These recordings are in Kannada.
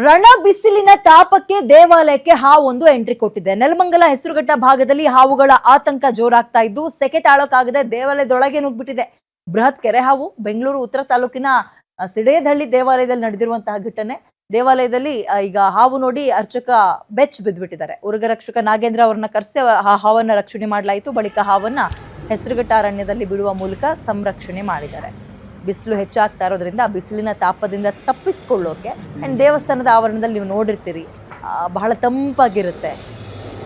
ರಣ ಬಿಸಿಲಿನ ತಾಪಕ್ಕೆ ದೇವಾಲಯಕ್ಕೆ ಹಾವೊಂದು ಎಂಟ್ರಿ ಕೊಟ್ಟಿದೆ. ನೆಲಮಂಗಲ ಹೆಸರುಘಟ್ಟ ಭಾಗದಲ್ಲಿ ಹಾವುಗಳ ಆತಂಕ ಜೋರಾಗ್ತಾ ಇದ್ದು ಸೆಕೆ ತಾಳೋಕಾಗದೆ ದೇವಾಲಯದೊಳಗೆ ನುಗ್ಗಿಬಿಟ್ಟಿದೆ. ಬೃಹತ್ ಕೆರೆ ಹಾವು ಬೆಂಗಳೂರು ಉತ್ತರ ತಾಲೂಕಿನ ಸಿಡೇದಹಳ್ಳಿ ದೇವಾಲಯದಲ್ಲಿ ನಡೆದಿರುವಂತಹ ಘಟನೆ. ದೇವಾಲಯದಲ್ಲಿ ಈಗ ಹಾವು ನೋಡಿ ಅರ್ಚಕ ಬೆಚ್ಚ ಬಿದ್ದುಬಿಟ್ಟಿದ್ದಾರೆ. ಉರುಗ ರಕ್ಷಕ ನಾಗೇಂದ್ರ ಅವರನ್ನ ಕರೆಸಿ ಹಾವನ್ನ ರಕ್ಷಣೆ ಮಾಡಲಾಯಿತು. ಬಳಿಕ ಹಾವನ್ನ ಹೆಸರುಘಟ್ಟ ಅರಣ್ಯದಲ್ಲಿ ಬಿಡುವ ಮೂಲಕ ಸಂರಕ್ಷಣೆ ಮಾಡಿದ್ದಾರೆ. ಬಿಸಿಲು ಹೆಚ್ಚಾಗ್ತಾ ಇರೋದ್ರಿಂದ ಬಿಸಿಲಿನ ತಾಪದಿಂದ ತಪ್ಪಿಸ್ಕೊಳ್ಳೋಕೆ ಆ್ಯಂಡ್ ದೇವಸ್ಥಾನದ ಆವರಣದಲ್ಲಿ ನೀವು ನೋಡಿರ್ತೀರಿ ಬಹಳ ತಂಪಾಗಿರುತ್ತೆ.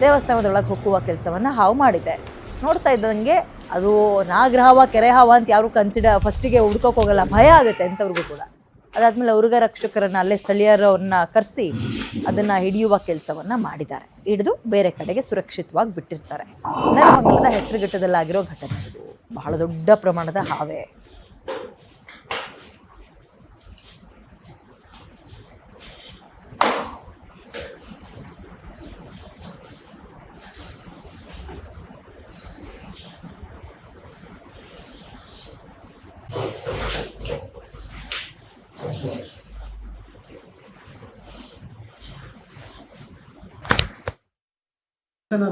ದೇವಸ್ಥಾನದೊಳಗೆ ಹೋಗುವ ಕೆಲಸವನ್ನು ಹಾವು ಮಾಡಿದೆ. ನೋಡ್ತಾ ಇದ್ದಂಗೆ ಅದು ನಾಗರಹಾವ ಕೆರೆ ಹಾವ ಅಂತ ಯಾರು ಫಸ್ಟಿಗೆ ಹುಡ್ಕೋಕೆ ಹೋಗಲ್ಲ, ಭಯ ಆಗುತ್ತೆ ಅಂಥವ್ರಿಗೂ ಕೂಡ. ಅದಾದಮೇಲೆ ಉರುಗ ರಕ್ಷಕರನ್ನು ಅಲ್ಲೇ ಸ್ಥಳೀಯರವ್ರನ್ನ ಕರೆಸಿ ಅದನ್ನು ಹಿಡಿಯುವ ಕೆಲಸವನ್ನು ಮಾಡಿದ್ದಾರೆ. ಹಿಡಿದು ಬೇರೆ ಕಡೆಗೆ ಸುರಕ್ಷಿತವಾಗಿ ಬಿಟ್ಟಿರ್ತಾರೆ. ನೆಲಮಂಗಲದ ಹೆಸರುಘಟ್ಟದಲ್ಲಾಗಿರೋ ಘಟನೆ ಇದು. ಬಹಳ ದೊಡ್ಡ ಪ್ರಮಾಣದ ಹಾವೇ.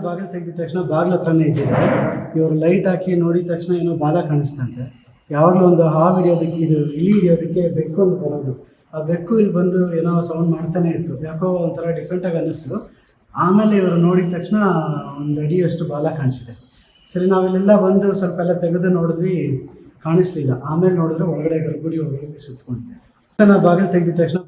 ಬಾಗಿಲು ತೆಗೆದ ತಕ್ಷಣ ಬಾಗಿಲ ಹತ್ರನೇ ಇದ್ದಿದೆ. ಇವರು ಲೈಟ್ ಹಾಕಿ ನೋಡಿದ ತಕ್ಷಣ ಏನೋ ಬಾಲ ಕಾಣಿಸ್ತಂತೆ. ಯಾವಾಗಲೂ ಒಂದು ಹಾವು ಹಿಡಿಯೋದಕ್ಕೆ ಇಲಿ ಹಿಡಿಯೋದಕ್ಕೆ ಬೆಕ್ಕು ಒಂದು ಬರೋದು. ಆ ಬೆಕ್ಕು ಇಲ್ಲಿ ಬಂದು ಏನೋ ಸೌಂಡ್ ಮಾಡ್ತಾನೆ ಇತ್ತು. ಯಾಕೋ ಒಂಥರ ಡಿಫ್ರೆಂಟಾಗಿ ಅನ್ನಿಸ್ತು. ಆಮೇಲೆ ಇವರು ನೋಡಿದ ತಕ್ಷಣ ಒಂದು ಅಡಿಯಷ್ಟು ಬಾಲ ಕಾಣಿಸಿದೆ. ಸರಿ, ನಾವಿಲ್ಲೆಲ್ಲ ಬಂದು ಸ್ವಲ್ಪ ಎಲ್ಲ ತೆಗೆದು ನೋಡಿದ್ವಿ, ಕಾಣಿಸ್ಲಿಲ್ಲ. ಆಮೇಲೆ ನೋಡಿದ್ರೆ ಒಳಗಡೆ ಗರ್ಭಗುಡಿ ಒಳಗಡೆ ಸುತ್ತಕೊಂಡಿದೆ. ಬಾಗಿಲು ತೆಗೆದ ತಕ್ಷಣ